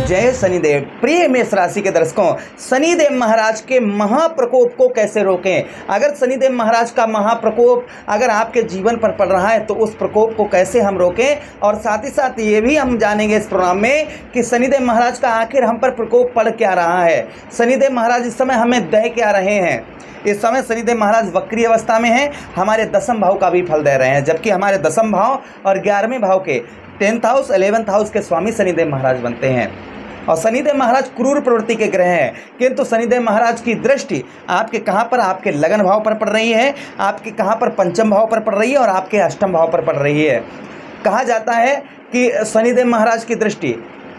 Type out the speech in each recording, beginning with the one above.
जय शनिदेव। प्रिय मेष राशि के दर्शकों, शनिदेव महाराज के महाप्रकोप को कैसे रोकें? अगर शनिदेव महाराज का महाप्रकोप अगर आपके जीवन पर पड़ रहा है तो उस प्रकोप को कैसे हम रोकें, और साथ ही साथ ये भी हम जानेंगे इस प्रोग्राम में कि शनिदेव महाराज का आखिर हम पर प्रकोप पड़ क्या रहा है। शनिदेव महाराज इस समय हमें दे क्या रहे हैं। इस समय शनिदेव महाराज वक्री अवस्था में हैं, हमारे दसम भाव का भी फल दे रहे हैं, जबकि हमारे दसम भाव और 11वें भाव के 10th हाउस 11th हाउस के स्वामी शनिदेव महाराज बनते हैं। और शनिदेव महाराज क्रूर प्रवृत्ति के ग्रह हैं, किंतु शनिदेव महाराज की दृष्टि आपके कहाँ पर, आपके लगन भाव पर पड़ रही है, आपके कहाँ पर पंचम भाव पर पड़ रही है और आपके अष्टम भाव पर पड़ रही है। कहा जाता है कि शनिदेव महाराज की दृष्टि,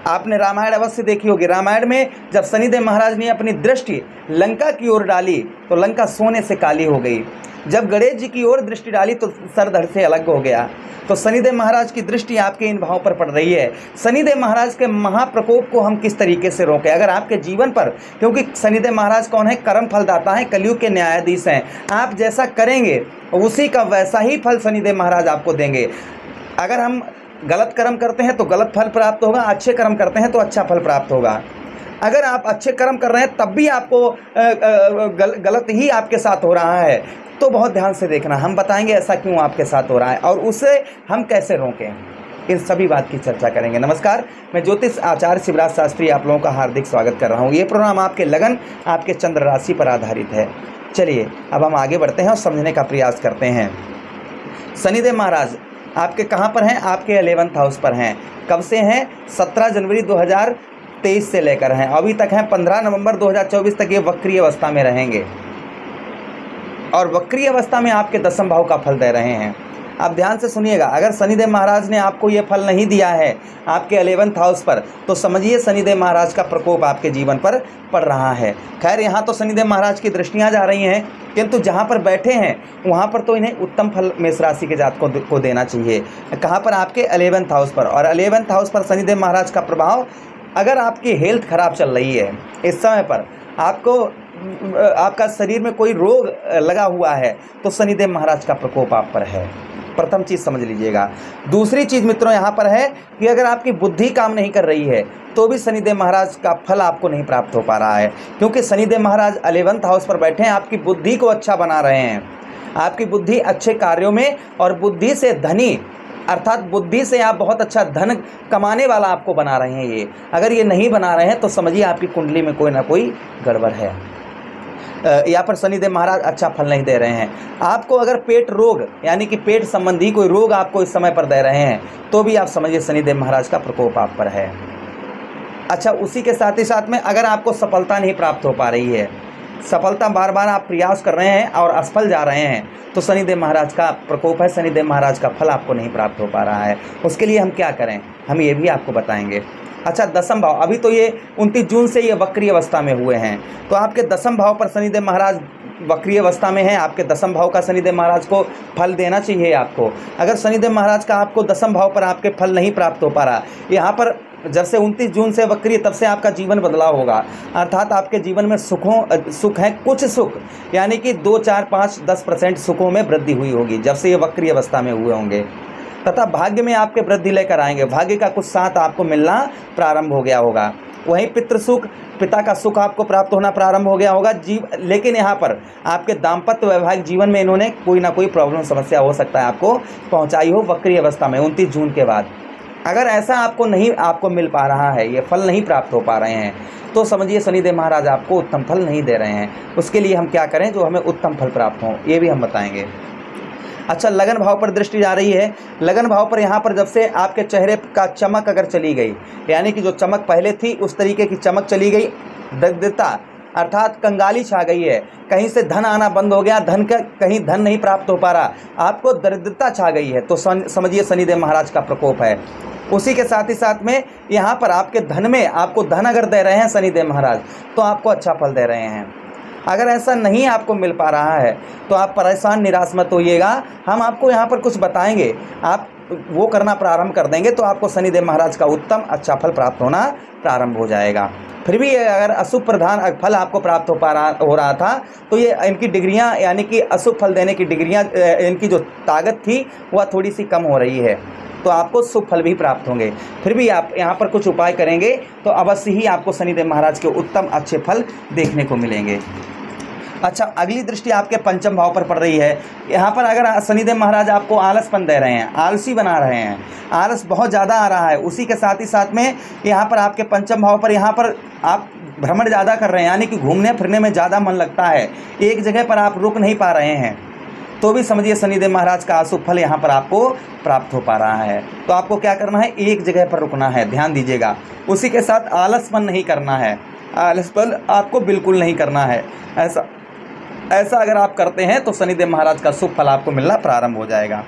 आपने रामायण अवश्य देखी होगी। रामायण में जब शनिदेव महाराज ने अपनी दृष्टि लंका की ओर डाली तो लंका सोने से काली हो गई। जब गणेश जी की ओर दृष्टि डाली तो सर धड़ से अलग हो गया। तो शनिदेव महाराज की दृष्टि आपके इन भाव पर पड़ रही है। शनिदेव महाराज के महाप्रकोप को हम किस तरीके से रोकें? अगर आपके जीवन पर, क्योंकि शनिदेव महाराज कौन है? कर्म फलदाता है, कलयुग के न्यायाधीश हैं। आप जैसा करेंगे उसी का वैसा ही फल शनिदेव महाराज आपको देंगे। अगर हम गलत कर्म करते हैं तो गलत फल प्राप्त होगा, अच्छे कर्म करते हैं तो अच्छा फल प्राप्त होगा। अगर आप अच्छे कर्म कर रहे हैं तब भी आपको गलत ही आपके साथ हो रहा है तो बहुत ध्यान से देखना, हम बताएंगे ऐसा क्यों आपके साथ हो रहा है और उसे हम कैसे रोकें। इन सभी बात की चर्चा करेंगे। नमस्कार, मैं ज्योतिष आचार्य शिवराज शास्त्री आप लोगों का हार्दिक स्वागत कर रहा हूँ। ये प्रोग्राम आपके लगन, आपके चंद्र राशि पर आधारित है। चलिए अब हम आगे बढ़ते हैं और समझने का प्रयास करते हैं। शनिदेव महाराज आपके कहाँ पर हैं? आपके 11th हाउस पर हैं। कब से हैं? 17 जनवरी 2023 से लेकर हैं, अभी तक हैं 15 नवंबर 2024 तक ये वक्री अवस्था में रहेंगे और वक्री अवस्था में आपके दसम भाव का फल दे रहे हैं। आप ध्यान से सुनिएगा, अगर शनिदेव महाराज ने आपको ये फल नहीं दिया है आपके 11th हाउस पर तो समझिए शनिदेव महाराज का प्रकोप आपके जीवन पर पड़ रहा है। खैर यहाँ तो शनिदेव महाराज की दृष्टियाँ जा रही हैं, किंतु जहाँ पर बैठे हैं वहाँ पर तो इन्हें उत्तम फल मेष राशि के जातकों को देना चाहिए। कहाँ पर? आपके 11th हाउस पर। और 11th हाउस पर शनिदेव महाराज का प्रभाव, अगर आपकी हेल्थ खराब चल रही है इस समय पर, आपका शरीर में कोई रोग लगा हुआ है तो शनिदेव महाराज का प्रकोप आप पर है। प्रथम चीज़ समझ लीजिएगा। दूसरी चीज़ मित्रों यहाँ पर है कि अगर आपकी बुद्धि काम नहीं कर रही है तो भी शनिदेव महाराज का फल आपको नहीं प्राप्त हो पा रहा है, क्योंकि शनिदेव महाराज 11th हाउस पर बैठे हैं, आपकी बुद्धि को अच्छा बना रहे हैं। आपकी बुद्धि अच्छे कार्यों में और बुद्धि से धनी, अर्थात बुद्धि से आप बहुत अच्छा धन कमाने वाला आपको बना रहे हैं। ये अगर ये नहीं बना रहे हैं तो समझिए आपकी कुंडली में कोई ना कोई गड़बड़ है। यहाँ पर शनिदेव महाराज अच्छा फल नहीं दे रहे हैं। आपको अगर पेट रोग यानी कि पेट संबंधी कोई रोग आपको इस समय पर दे रहे हैं तो भी आप समझिए शनिदेव महाराज का प्रकोप आप पर है। अच्छा, उसी के साथ ही साथ में अगर आपको सफलता नहीं प्राप्त हो पा रही है, सफलता बार बार आप प्रयास कर रहे हैं और असफल जा रहे हैं तो शनिदेव महाराज का प्रकोप है, शनिदेव महाराज का फल आपको नहीं प्राप्त हो पा रहा है। उसके लिए हम क्या करें, हम ये भी आपको बताएंगे। अच्छा, दसम भाव, अभी तो ये 29 जून से ये वक्री अवस्था में हुए हैं, तो आपके दसम भाव पर शनिदेव महाराज वक्री अवस्था में है। आपके दसम भाव का शनिदेव महाराज को फल देना चाहिए आपको। अगर शनिदेव महाराज का आपको दसम भाव पर आपके फल नहीं प्राप्त हो पा रहा, यहाँ पर जब से 29 जून से वक्री तब से आपका जीवन बदलाव होगा, अर्थात आपके जीवन में सुख है, कुछ सुख यानी कि 2, 4, 5, 10% सुखों में वृद्धि हुई होगी जब से ये वक्री अवस्था में हुए होंगे। तथा भाग्य में आपके वृद्धि लेकर आएंगे, भाग्य का कुछ साथ आपको मिलना प्रारंभ हो गया होगा। वहीं पितृ सुख, पिता का सुख आपको प्राप्त होना प्रारंभ हो गया होगा। लेकिन यहाँ पर आपके दाम्पत्य वैवाहिक जीवन में इन्होंने कोई ना कोई प्रॉब्लम, समस्या हो सकता है आपको पहुँचाई हो वक्री अवस्था में 29 जून के बाद। अगर ऐसा आपको मिल पा रहा है, ये फल नहीं प्राप्त हो पा रहे हैं तो समझिए शनिदेव महाराज आपको उत्तम फल नहीं दे रहे हैं। उसके लिए हम क्या करें जो हमें उत्तम फल प्राप्त हो, ये भी हम बताएंगे। अच्छा, लगन भाव पर दृष्टि जा रही है। लगन भाव पर यहाँ पर जब से आपके चेहरे का चमक अगर चली गई, यानी कि जो चमक पहले थी उस तरीके की चमक चली गई, दरिद्रता अर्थात कंगाली छा गई है, कहीं से धन आना बंद हो गया, कहीं धन नहीं प्राप्त हो पा रहा, आपको दरिद्रता छा गई है तो समझिए शनिदेव महाराज का प्रकोप है। उसी के साथ ही साथ में यहाँ पर आपके धन में, आपको धन अगर दे रहे हैं शनिदेव महाराज तो आपको अच्छा फल दे रहे हैं। अगर ऐसा नहीं आपको मिल पा रहा है तो आप परेशान निराश मत होइएगा, हम आपको यहाँ पर कुछ बताएंगे, आप वो करना प्रारंभ कर देंगे तो आपको शनिदेव महाराज का उत्तम अच्छा फल प्राप्त होना प्रारंभ हो जाएगा। फिर भी अगर अशुभ प्रधान फल आपको प्राप्त हो रहा था तो ये इनकी डिग्रियां यानी कि अशुभ फल देने की डिग्रियां, इनकी जो ताकत थी वह थोड़ी सी कम हो रही है। तो आपको शुभ फल भी प्राप्त होंगे। फिर भी आप यहाँ पर कुछ उपाय करेंगे तो अवश्य ही आपको शनिदेव महाराज के उत्तम अच्छे फल देखने को मिलेंगे। अच्छा, अगली दृष्टि आपके पंचम भाव पर पड़ रही है। यहाँ पर अगर शनिदेव महाराज आपको आलसपन दे रहे हैं, आलसी बना रहे हैं, आलस बहुत ज़्यादा आ रहा है, उसी के साथ ही साथ में यहाँ पर आपके पंचम भाव पर यहाँ पर आप भ्रमण ज़्यादा कर रहे हैं, यानी कि घूमने फिरने में ज़्यादा मन लगता है, एक जगह पर आप रुक नहीं पा रहे हैं, तो भी समझिए शनिदेव महाराज का अशुभ फल यहाँ पर आपको प्राप्त हो पा रहा है। तो आपको क्या करना है, एक जगह पर रुकना है, ध्यान दीजिएगा। उसी के साथ आलसपन नहीं करना है, आलसपन आपको बिल्कुल नहीं करना है। ऐसा अगर आप करते हैं तो शनिदेव महाराज का शुभ फल आपको मिलना प्रारंभ हो जाएगा।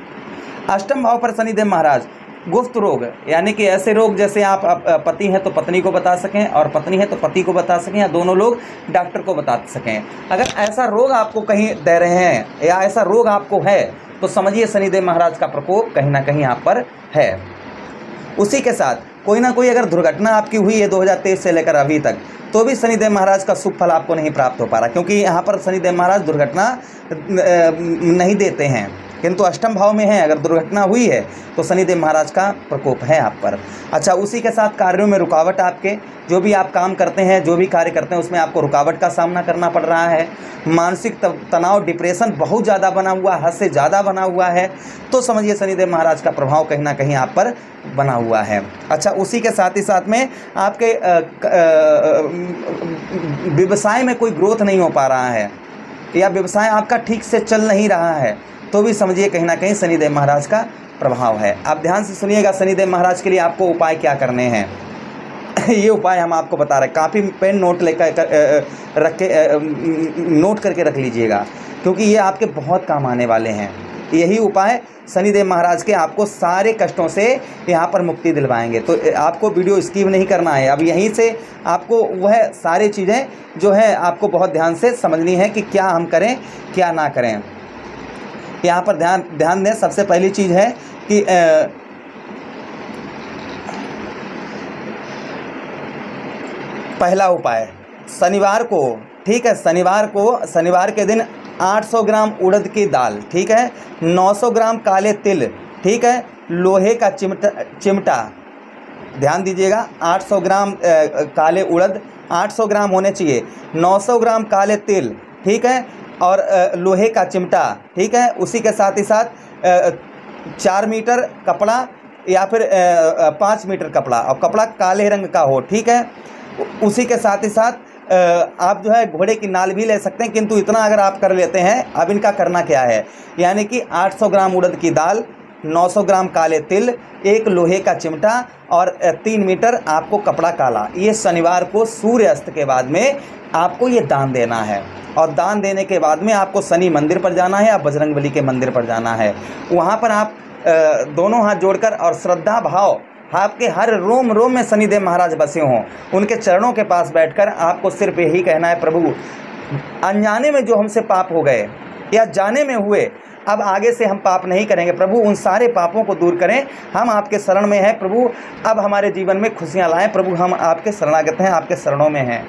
अष्टम भाव पर शनिदेव महाराज गुप्त रोग, यानी कि ऐसे रोग जैसे आप पति हैं तो पत्नी को बता सकें और पत्नी है तो पति को बता सकें, या दोनों लोग डॉक्टर को बता सकें। अगर ऐसा रोग आपको कहीं दे रहे हैं या ऐसा रोग आपको है तो समझिए शनिदेव महाराज का प्रकोप कहीं ना कहीं आप पर है। उसी के साथ कोई ना कोई अगर दुर्घटना आपकी हुई है 2023 से लेकर अभी तक, तो भी शनिदेव महाराज का शुभ फल आपको नहीं प्राप्त हो पा रहा, क्योंकि यहाँ पर शनिदेव महाराज दुर्घटना नहीं देते हैं, किंतु अष्टम भाव में है। अगर दुर्घटना हुई है तो शनिदेव महाराज का प्रकोप है आप पर। अच्छा, उसी के साथ कार्यों में रुकावट, आपके जो भी आप काम करते हैं, जो भी कार्य करते हैं, उसमें आपको रुकावट का सामना करना पड़ रहा है। मानसिक तनाव, डिप्रेशन बहुत ज़्यादा बना हुआ, हद से ज़्यादा बना हुआ है, तो समझिए शनिदेव महाराज का प्रभाव कहीं ना कहीं आप पर बना हुआ है। अच्छा, उसी के साथ ही साथ में आपके व्यवसाय में कोई ग्रोथ नहीं हो पा रहा है, या व्यवसाय आपका ठीक से चल नहीं रहा है, तो भी समझिए कहीं ना कहीं शनिदेव महाराज का प्रभाव है। आप ध्यान से सुनिएगा, शनिदेव महाराज के लिए आपको उपाय क्या करने हैं ये उपाय हम आपको बता रहे हैं। काफ़ी पेन नोट लेकर रख के नोट करके रख लीजिएगा, क्योंकि ये आपके बहुत काम आने वाले हैं। यही उपाय शनिदेव महाराज के आपको सारे कष्टों से यहाँ पर मुक्ति दिलवाएंगे। तो आपको वीडियो स्किप नहीं करना है, अब यहीं से आपको वह सारी चीज़ें जो है आपको बहुत ध्यान से समझनी है कि क्या हम करें क्या ना करें। यहाँ पर ध्यान दें। सबसे पहली चीज़ है कि पहला उपाय शनिवार को, ठीक है, शनिवार के दिन 800 ग्राम उड़द की दाल, ठीक है, 900 ग्राम काले तिल, ठीक है, लोहे का चिमटा, ध्यान दीजिएगा, 800 ग्राम काले उड़द 800 ग्राम होने चाहिए, 900 ग्राम काले तिल, ठीक है, और लोहे का चिमटा, ठीक है। उसी के साथ ही साथ 4 मीटर कपड़ा या फिर 5 मीटर कपड़ा, और कपड़ा काले रंग का हो, ठीक है। उसी के साथ ही साथ आप जो है घोड़े की नाल भी ले सकते हैं, किंतु इतना अगर आप कर लेते हैं, अब इनका करना क्या है, यानी कि 800 ग्राम उड़द की दाल, 900 ग्राम काले तिल, एक लोहे का चिमटा और 3 मीटर आपको कपड़ा काला, ये शनिवार को सूर्य अस्त के बाद में आपको ये दान देना है। और दान देने के बाद में आपको शनि मंदिर पर जाना है या बजरंगबली के मंदिर पर जाना है। वहाँ पर आप दोनों हाथ जोड़कर और श्रद्धा भाव, आपके हर रोम रोम में शनिदेव महाराज बसे हों, उनके चरणों के पास बैठकर आपको सिर्फ यही कहना है, प्रभु अनजाने में जो हमसे पाप हो गए या जाने में हुए, अब आगे से हम पाप नहीं करेंगे, प्रभु उन सारे पापों को दूर करें, हम आपके शरण में हैं प्रभु, अब हमारे जीवन में खुशियां लाएं प्रभु, हम आपके शरणागत हैं, आपके शरणों में हैं।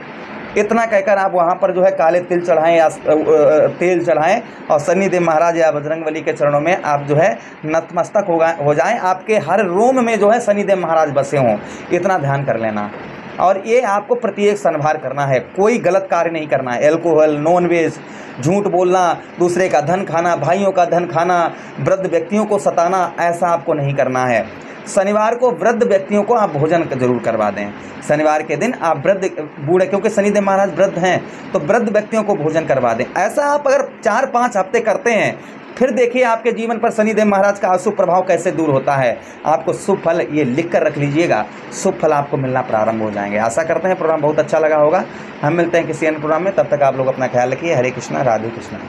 इतना कहकर आप वहाँ पर जो है काले तिल चढ़ाएं या तेल चढ़ाएं और शनिदेव महाराज या बजरंगबली के चरणों में आप जो है नतमस्तक हो जाएं, आपके हर रोम में जो है शनिदेव महाराज बसे हों, इतना ध्यान कर लेना। और ये आपको प्रत्येक शनिवार करना है, कोई गलत कार्य नहीं करना है, एल्कोहल, नॉनवेज, झूठ बोलना, दूसरे का धन खाना, भाइयों का धन खाना, वृद्ध व्यक्तियों को सताना, ऐसा आपको नहीं करना है। शनिवार को वृद्ध व्यक्तियों को आप भोजन जरूर करवा दें। शनिवार के दिन आप वृद्ध बूढ़े, क्योंकि शनिदेव महाराज वृद्ध हैं, तो वृद्ध व्यक्तियों को भोजन करवा दें। ऐसा आप अगर 4-5 हफ्ते करते हैं, फिर देखिए आपके जीवन पर शनिदेव महाराज का अशुभ प्रभाव कैसे दूर होता है। आपको शुभ फल, ये लिख कर रख लीजिएगा, शुभ फल आपको मिलना प्रारंभ हो जाएंगे। आशा करते हैं प्रोग्राम बहुत अच्छा लगा होगा। हम मिलते हैं किसी अन्य प्रोग्राम में, तब तक आप लोग अपना ख्याल रखिए। हरे कृष्णा, राधे कृष्णा।